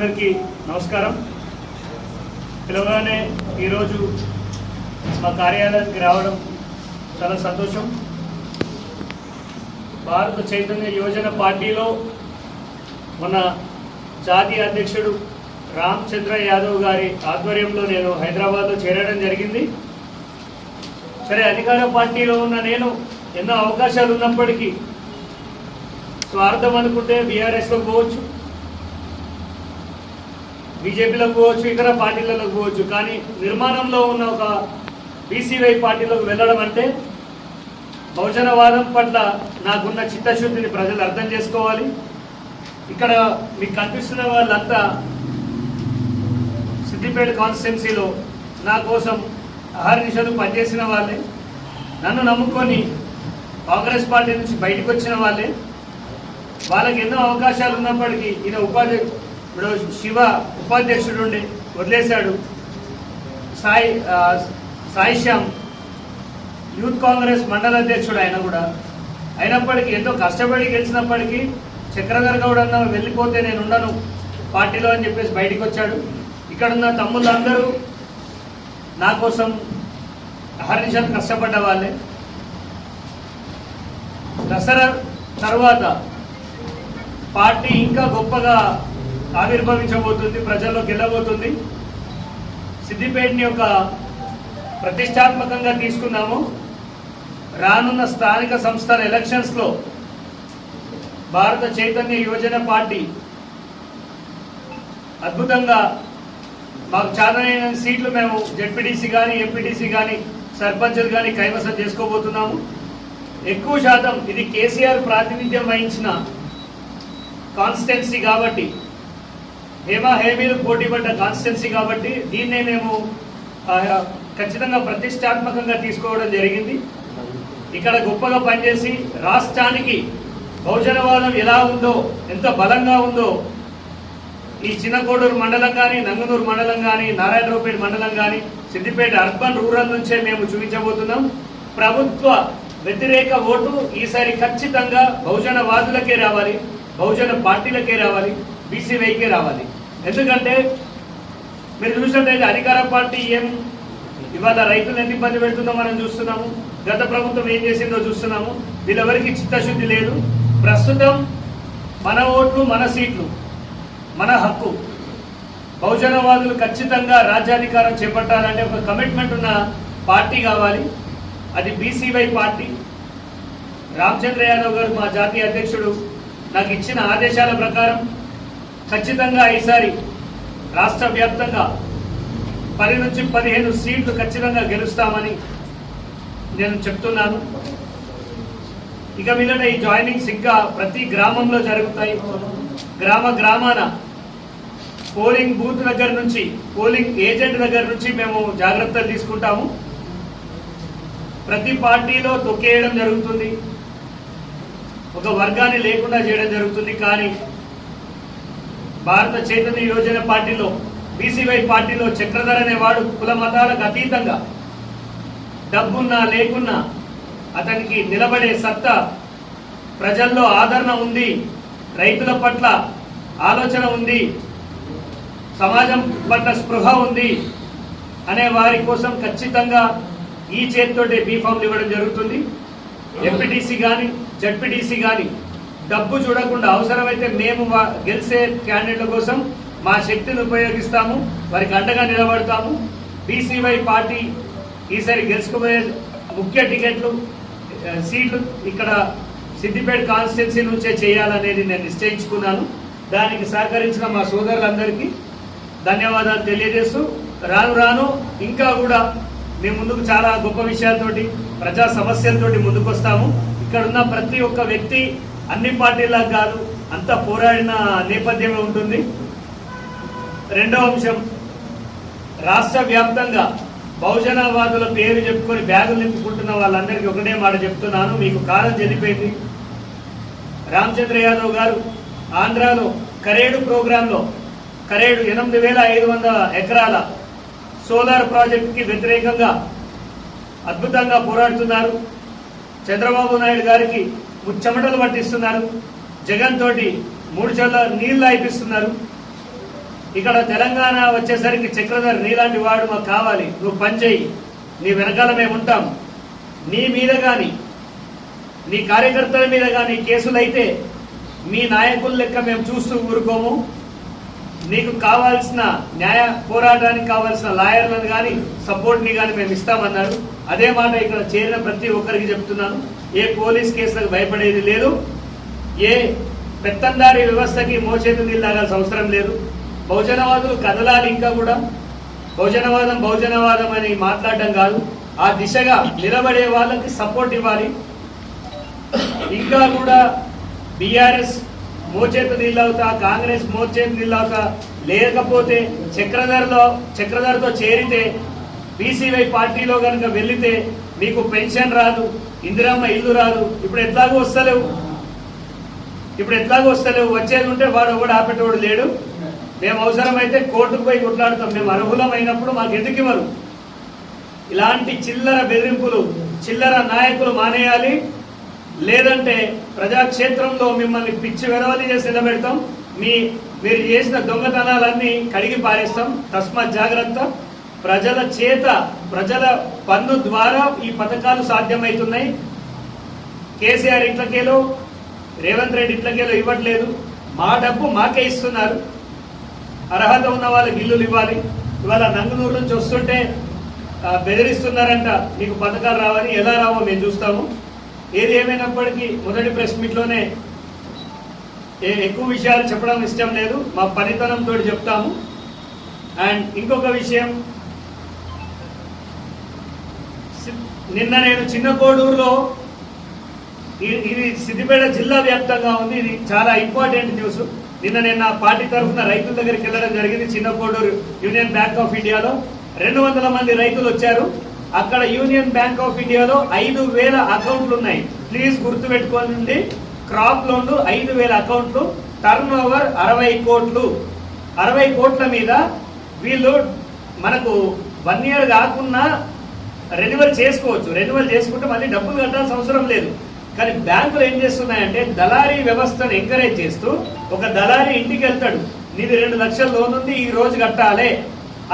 మిత్రులందరికీ నమస్కారం. పిలవగానే ఈరోజు మా కార్యాలయానికి రావడం చాలా సంతోషం. భారత చైతన్య యోజన పార్టీలో మన జాతీయ అధ్యక్షుడు రామచంద్ర యాదవ్ గారి ఆధ్వర్యంలో నేను హైదరాబాద్లో చేరడం జరిగింది. సరే, అధికార పార్టీలో ఉన్న నేను ఎన్నో అవకాశాలు ఉన్నప్పటికీ స్వార్థం అనుకుంటే బీఆర్ఎస్లో పోవచ్చు, బీజేపీలోకి పోవచ్చు, ఇతర పార్టీలకు పోవచ్చు. కానీ నిర్మాణంలో ఉన్న ఒక బీసీవై పార్టీలోకి వెళ్ళడం అంటే బహుజనవాదం పట్ల నాకున్న చిత్తశుద్ధిని ప్రజలు అర్థం చేసుకోవాలి. ఇక్కడ మీకు కనిపిస్తున్న వాళ్ళంతా సిద్దిపేట కాన్స్టిట్యున్సీలో నా కోసం అహర్నిశలు పనిచేసిన వాళ్ళే, నన్ను నమ్ముకొని కాంగ్రెస్ పార్టీ నుంచి బయటకు వచ్చిన వాళ్ళే. వాళ్ళకి ఎన్నో అవకాశాలు ఉన్నప్పటికీ ఈయన ఇప్పుడు శివ ఉపాధ్యక్షుడు ఉండి వదిలేశాడు. సాయి శ్యామ్ యూత్ కాంగ్రెస్ మండల అధ్యక్షుడు ఆయన కూడా. అయినప్పటికీ ఎంతో కష్టపడి గెలిచినప్పటికీ చక్రధర్ గౌడ్ అన్న వెళ్ళిపోతే నేను ఉండను పార్టీలో అని చెప్పేసి బయటకు వచ్చాడు. ఇక్కడున్న తమ్ముళ్ళందరూ నా కోసం అహర్నిశలు కష్టపడ్డ వాళ్ళే. దసరా తర్వాత పార్టీ ఇంకా గొప్పగా ఆవిర్భవించబోతుంది, ప్రజల్లోకి వెళ్ళబోతుంది. సిద్దిపేటని ఒక ప్రతిష్టాత్మకంగా తీసుకున్నాము. రానున్న స్థానిక సంస్థల ఎలక్షన్స్లో భారత చైతన్య యోజన పార్టీ అద్భుతంగా మాకు చాలైన సీట్లు మేము జెడ్పీటీసీ కానీ, ఎంపీటీసీ కానీ, సర్పంచులు కానీ కైవసం చేసుకోబోతున్నాము. ఎక్కువ శాతం ఇది కేసీఆర్ ప్రాతినిధ్యం వహించిన కాన్స్టిట్యున్సీ కాబట్టి, హేమీలు పోటీ పడ్డ కాన్స్టిట్యున్సీ కాబట్టి దీన్నే మేము ఖచ్చితంగా ప్రతిష్టాత్మకంగా తీసుకోవడం జరిగింది. ఇక్కడ గొప్పగా పనిచేసి రాష్ట్రానికి బహుజనవాదం ఎలా ఉందో, ఎంత బలంగా ఉందో ఈ చిన్నకోడూరు మండలం కానీ, నంగనూరు మండలం కానీ, నారాయణరావుపేట మండలం కానీ, సిద్దిపేట అర్బన్ రూరల్ నుంచే మేము చూపించబోతున్నాం. ప్రభుత్వ వ్యతిరేక ఓటు ఈసారి ఖచ్చితంగా బహుజనవాదులకే రావాలి, బహుజన పార్టీలకే రావాలి, బీసీవైకే రావాలి. ఎందుకంటే మీరు చూసినట్లయితే అధికార పార్టీ ఇవాళ రైతులు ఎంత ఇబ్బంది పెడుతుందో మనం చూస్తున్నాము. గత ప్రభుత్వం ఏం చేసిందో చూస్తున్నాము. వీళ్ళెవరికి చిత్తశుద్ధి లేదు. ప్రస్తుతం మన ఓట్లు, మన సీట్లు, మన హక్కు. బహుజనవాదులు ఖచ్చితంగా రాజ్యాధికారం చేపట్టాలంటే ఒక కమిట్మెంట్ ఉన్న పార్టీ కావాలి. అది బీసీవై పార్టీ. రామచంద్ర యాదవ్ గారు మా జాతీయ అధ్యక్షుడు నాకు ఇచ్చిన ఆదేశాల ప్రకారం ఖచ్చితంగా ఈసారి రాష్ట్ర వ్యాప్తంగా 10 నుంచి 15 సీట్లు ఖచ్చితంగా గెలుస్తామని నేను చెప్తున్నాను. ఇక మీదట ఈ జాయినింగ్స్ ఇంకా ప్రతి గ్రామంలో జరుగుతాయి. గ్రామాన పోలింగ్ బూత్ దగ్గర నుంచి, పోలింగ్ ఏజెంట్ దగ్గర నుంచి మేము జాగ్రత్తలు తీసుకుంటాము. ప్రతి పార్టీలో తొక్కేయడం జరుగుతుంది, ఒక వర్గాన్ని లేకుండా చేయడం జరుగుతుంది. కానీ భారత చైతన్య యోజన పార్టీలో, బీసీవై పార్టీలో చక్రధర్ అనేవాడు కుల మతాలకు అతీతంగా డబ్బున్నా లేకున్నా అతనికి నిలబడే సత్తా, ప్రజల్లో ఆదరణ ఉంది, రైతుల పట్ల ఆలోచన ఉంది, సమాజం పట్ల స్పృహ ఉంది అనే వారి కోసం ఖచ్చితంగా ఈ చేతితోటే బీఫామ్లు ఇవ్వడం జరుగుతుంది. ఎంపీటీసీ కానీ, జెడ్పీటీసీ కానీ డబ్బు చూడకుండా అవసరమైతే మేము గెలిచే క్యాండిడేట్ల కోసం మా శక్తిని ఉపయోగిస్తాము, వారికి అండగా నిలబడతాము. బీసీవై పార్టీ ఈసారి గెలుచుకుపోయే ముఖ్య టికెట్లు, సీట్లు ఇక్కడ సిద్దిపేట కాన్స్టిట్యున్సీ నుంచే చేయాలనేది నేను నిశ్చయించుకున్నాను. దానికి సహకరించిన మా సోదరులందరికీ ధన్యవాదాలు తెలియజేస్తూ, రాను ఇంకా కూడా మేము ముందుకు చాలా గొప్ప విషయాలతోటి, ప్రజా సమస్యలతోటి ముందుకు వస్తాము. ఇక్కడున్న ప్రతి ఒక్క వ్యక్తి అన్ని పార్టీలకు కాదు, అంతా పోరాడిన నేపథ్యమే ఉంటుంది. రెండవ అంశం, రాష్ట్ర వ్యాప్తంగా బహుజనవాదుల పేరు చెప్పుకొని బ్యాగులు నింపుకుంటున్న వాళ్ళందరికీ ఒకటే మాట చెప్తున్నాను, మీకు కాలం చెల్లిపోయింది. రామచంద్ర యాదవ్ గారు ఆంధ్రాలో కరేడు ప్రోగ్రాంలో, కరేడు 8,500 ఎకరాల సోలార్ ప్రాజెక్టుకి వ్యతిరేకంగా అద్భుతంగా పోరాడుతున్నారు. చంద్రబాబు నాయుడు గారికి ముచ్చమటలు పట్టిస్తున్నారు. జగన్ తోటి 3 చోట్ల నీళ్లు అయిపిస్తున్నారు. ఇక్కడ తెలంగాణ వచ్చేసరికి చక్రధర్ నీలాంటి వాడు మాకు కావాలి, నువ్వు పని చేయి, నీ వెనకాల మేము ఉంటాం. నీ మీద కానీ నీ కార్యకర్తల మీద కానీ కేసులైతే మీ నాయకుల లెక్క మేము చూస్తూ ఊరుకోము. నీకు కావాల్సిన న్యాయ పోరాటానికి కావాల్సిన లాయర్లను కానీ సపోర్ట్ని కానీ మేము ఇస్తామన్నారు. అదే మాట ఇక్కడ చేరిన ప్రతి ఒక్కరికి చెప్తున్నాను. ఏ పోలీస్ కేసులకు భయపడేది లేదు, ఏ పెత్తందారి వ్యవస్థకి మోచేతి నీళ్ళు తాగాల్సిన అవసరం లేదు. బహుజనవాదులు కదలాలి. ఇంకా కూడా బహుజనవాదం అని మాట్లాడడం కాదు, ఆ దిశగా నిలబడే వాళ్ళకి సపోర్ట్ ఇవ్వాలి. ఇంకా కూడా బీఆర్ఎస్ మోచేతి నీళ్ళవుతా, కాంగ్రెస్ మోచేతి నీళ్ళవుతా, లేకపోతే చక్రధర్తో చేరితే బీసీవై పార్టీలో కనుక వెళితే మీకు పెన్షన్ రాదు, ఇందిరమ్మ ఇల్లు రాదు. ఇప్పుడు ఎట్లాగో వస్తలేవు. వచ్చేది ఉంటే వాడు ఒకడు ఆపేటోడు లేడు. మేము అవసరమైతే కోర్టుకు పోయి కొట్లాడుతాం. మేము అర్హులమైనప్పుడు మాకు ఎందుకు ఇవ్వరు? ఇలాంటి చిల్లర బెదిరింపులు, చిల్లర నాయకులు మానేయాలి. లేదంటే ప్రజాక్షేత్రంలో మిమ్మల్ని పిచ్చి వెరవలి చేసి నిలబెడతాం. మీరు చేసిన దొంగతనాలన్నీ కడిగి పారేస్తాం. తస్మాత్ జాగ్రత్త. ప్రజల పన్ను ద్వారా ఈ పథకాలు సాధ్యమవుతున్నాయి. కేసీఆర్ ఇంట్లకేలో, రేవంత్ రెడ్డి ఇంట్లకేలో ఇవ్వట్లేదు. మా డబ్బు మాకే ఇస్తున్నారు. అర్హత ఉన్న వాళ్ళకి ఇల్లులు ఇవ్వాలి. ఇవాళ నంగనూరు నుంచి వస్తుంటే బెదిరిస్తున్నారంట, మీకు పథకాలు రావని. ఎలా రావో మేము చూస్తాము. ఏది ఏమైనప్పటికీ మొదటి ప్రెస్ మీట్లోనే ఎక్కువ విషయాలు చెప్పడం ఇష్టం లేదు, మా పనితనంతో చెప్తాము. అండ్ ఇంకొక విషయం, నిన్న నేను చిన్న కోడూరులో, ఇది సిద్దిపేట జిల్లా వ్యాప్తంగా ఉంది, ఇది చాలా ఇంపార్టెంట్ న్యూస్. నిన్న నేను నా పార్టీ తరఫున రైతుల దగ్గరికి వెళ్ళడం జరిగింది. చిన్న కోడూరు యూనియన్ బ్యాంక్ ఆఫ్ ఇండియాలో 200 మంది రైతులు వచ్చారు. అక్కడ యూనియన్ బ్యాంక్ ఆఫ్ ఇండియాలో 5,000 అకౌంట్లు ఉన్నాయి. ప్లీజ్ గుర్తుపెట్టుకోండి, క్రాప్ లోన్లు 5,000 అకౌంట్లు, టర్న్ ఓవర్ 60 కోట్లు. 60 కోట్ల మీద వీళ్ళు మనకు 1 year కాకుండా రెన్యువల్ చేసుకోవచ్చు. రెన్యువల్ చేసుకుంటే మళ్ళీ డబ్బులు కట్టాల్సిన అవసరం లేదు. కానీ బ్యాంకులు ఏం చేస్తున్నాయంటే దళారీ వ్యవస్థను ఎంకరేజ్ చేస్తూ, ఒక దళారీ ఇంటికి వెళ్తాడు, నీది 2 లక్షల లోన్ ఉంది, ఈ రోజు కట్టాలి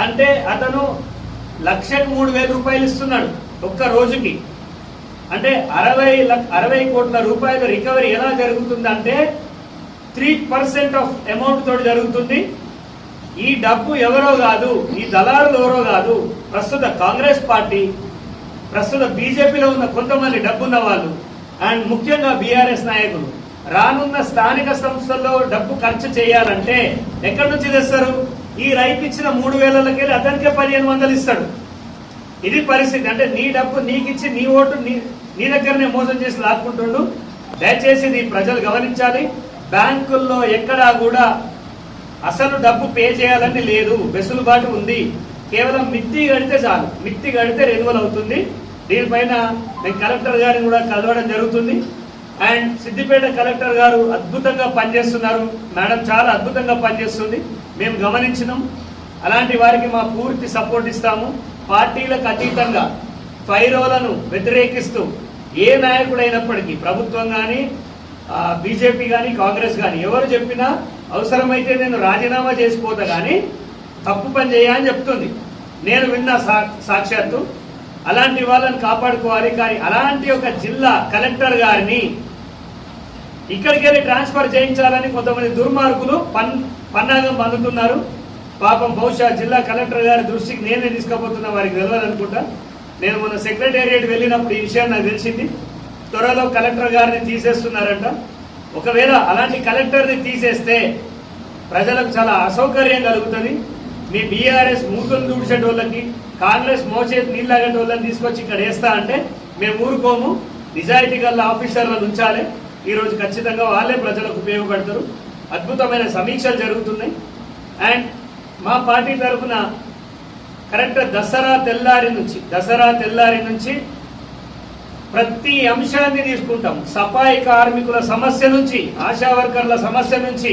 అంటే అతను 1,03,000 రూపాయలు ఇస్తున్నాడు ఒక్క రోజుకి. అంటే 60 కోట్ల రూపాయల రికవరీ ఎలా జరుగుతుందంటే 3% ఆఫ్ అమౌంట్ తోటి జరుగుతుంది. ఈ డబ్బు ఎవరో కాదు, ఈ దళారులు ఎవరో కాదు, ప్రస్తుత కాంగ్రెస్ పార్టీ, ప్రస్తుత బీజేపీలో ఉన్న కొంతమంది డబ్బున్న వాళ్ళు, అండ్ ముఖ్యంగా బీఆర్ఎస్ నాయకులు. రానున్న స్థానిక సంస్థల్లో డబ్బు ఖర్చు చేయాలంటే ఎక్కడి నుంచి తెస్తారు? ఈ రైతు ఇచ్చిన 3,000 అతనికే 1,500 ఇస్తాడు. ఇది పరిస్థితి. అంటే నీ డబ్బు నీకిచ్చి నీ ఓటు నీ దగ్గరనే మోసం చేసి లాక్కుంటుండు. దయచేసి ఇది ప్రజలు గమనించాలి. బ్యాంకుల్లో ఎక్కడా కూడా అసలు డబ్బు పే చేయాలని లేదు, వెసులుబాటు ఉంది. కేవలం మిత్తి కడితే చాలు, మిత్తి కడితే రెన్యువల్ అవుతుంది. దీనిపైన నేను కలెక్టర్ గారిని కూడా కలవడం జరుగుతుంది. అండ్ సిద్దిపేట కలెక్టర్ గారు అద్భుతంగా పనిచేస్తున్నారు. మేడం చాలా అద్భుతంగా పనిచేస్తుంది, మేము గమనించినాం. అలాంటి వారికి మా పూర్తి సపోర్ట్ ఇస్తాము. పార్టీలకు అతీతంగా ఫైరోలను వ్యతిరేకిస్తూ ఏ నాయకుడైనప్పటికీ, ప్రభుత్వం కానీ, బీజేపీ కానీ, కాంగ్రెస్ కానీ, ఎవరు చెప్పినా అవసరమైతే నేను రాజీనామా చేసిపోతా కానీ తప్పు పని చేయని చెప్తుంది. నేను విన్నా సాక్షాత్తు. అలాంటి వాళ్ళని కాపాడుకోవాలి. కానీ అలాంటి ఒక జిల్లా కలెక్టర్ గారిని ఇక్కడికి వెళ్ళి ట్రాన్స్ఫర్ చేయించాలని కొంతమంది దుర్మార్గులు పన్నాగం పొందుతున్నారు. పాపం బహుశా జిల్లా కలెక్టర్ గారి దృష్టికి నేనే తీసుకుపోతున్నా, వారికి తెలియాలనుకుంటా. నేను మొన్న సెక్రటేరియట్ వెళ్ళినప్పుడు ఈ విషయం నాకు తెలిసింది. త్వరలో కలెక్టర్ గారిని తీసేస్తున్నారంట. ఒకవేళ అలాంటి కలెక్టర్ని తీసేస్తే ప్రజలకు చాలా అసౌకర్యం కలుగుతుంది. మీ బీఆర్ఎస్ మూతులు దూడ్చేటోళ్ళకి, కాంగ్రెస్ మోచేతి నీళ్ళగేటోళ్ళని తీసుకొచ్చి ఇక్కడ వేస్తా అంటే మేము ఊరుకోము. నిజాయితీ గల ఆఫీసర్లను ఉంచాలి. ఈరోజు ఖచ్చితంగా వాళ్ళే ప్రజలకు ఉపయోగపడతారు. అద్భుతమైన సమీక్షలు జరుగుతున్నాయి. అండ్ మా పార్టీ తరఫున కరెక్ట్ దసరా తెల్లారి నుంచి ప్రతి అంశాన్ని తీసుకుంటాం. సఫాయి కార్మికుల సమస్య నుంచి, ఆశా వర్కర్ల సమస్య నుంచి,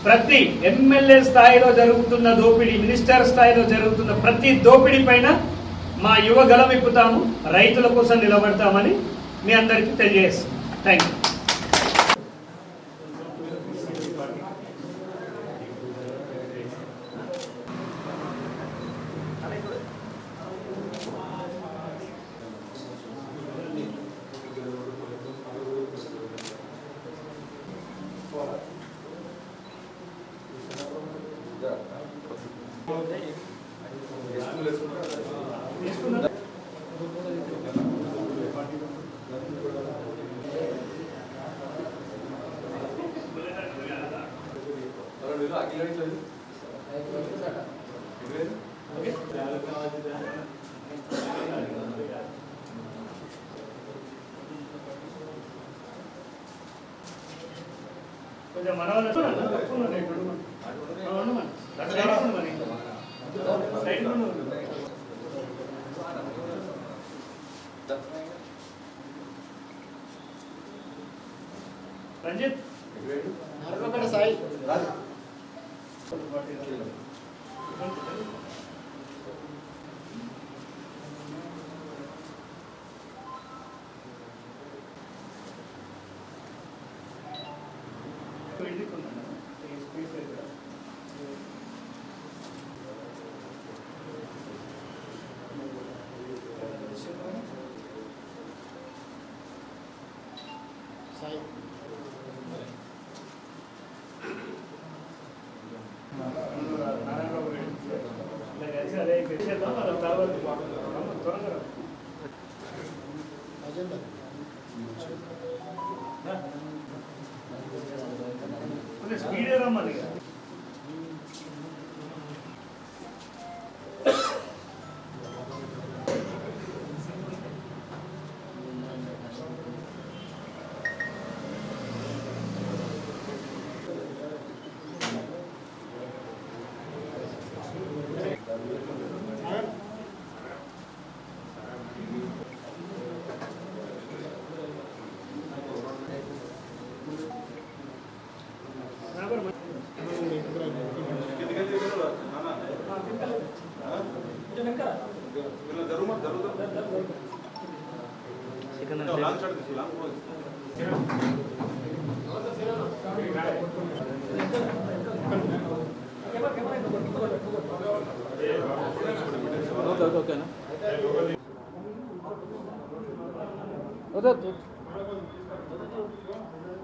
ప్రతి ఎమ్మెల్యే స్థాయిలో జరుగుతున్న దోపిడీ, మినిస్టర్ స్థాయిలో జరుగుతున్న ప్రతి దోపిడీ పైన మా యువ గలమిప్పుతాము, రైతుల కోసం నిలబడతామని మీ అందరికీ తెలియజేస్తాం. Thank you. కొంచెం మనవాళ్ళు రంజిత్ సాయి సాయి అదే చేద్దాం మనం తర్వాత త్వరగా కొంచెం స్పీడే రమ్మని ఓకేనా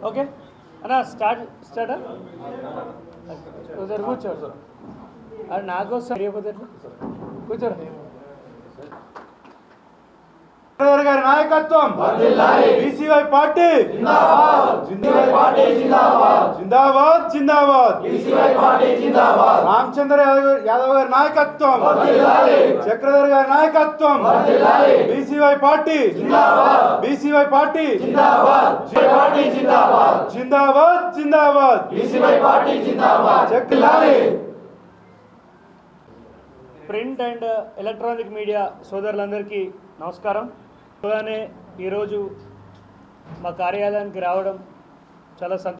ఓకే అన్నా స్టార్టా ఒకసారి కూర్చోరు అది నాకోసం అయిపోతే కూర్చోరు గారి నాయకత్వం బీసీవై పార్టీ జిందాబాద్ జిందాబాద్ రామచంద్ర యాదవ్ గారి నాయకత్వం చక్రధర్ గారి నాయకత్వం BCY party BCY party Zindabad Zindabad print and electronic media సోదరులందరికీ నమస్కారం. అలానే ఈరోజు మా కార్యాలయానికి రావడం చాలా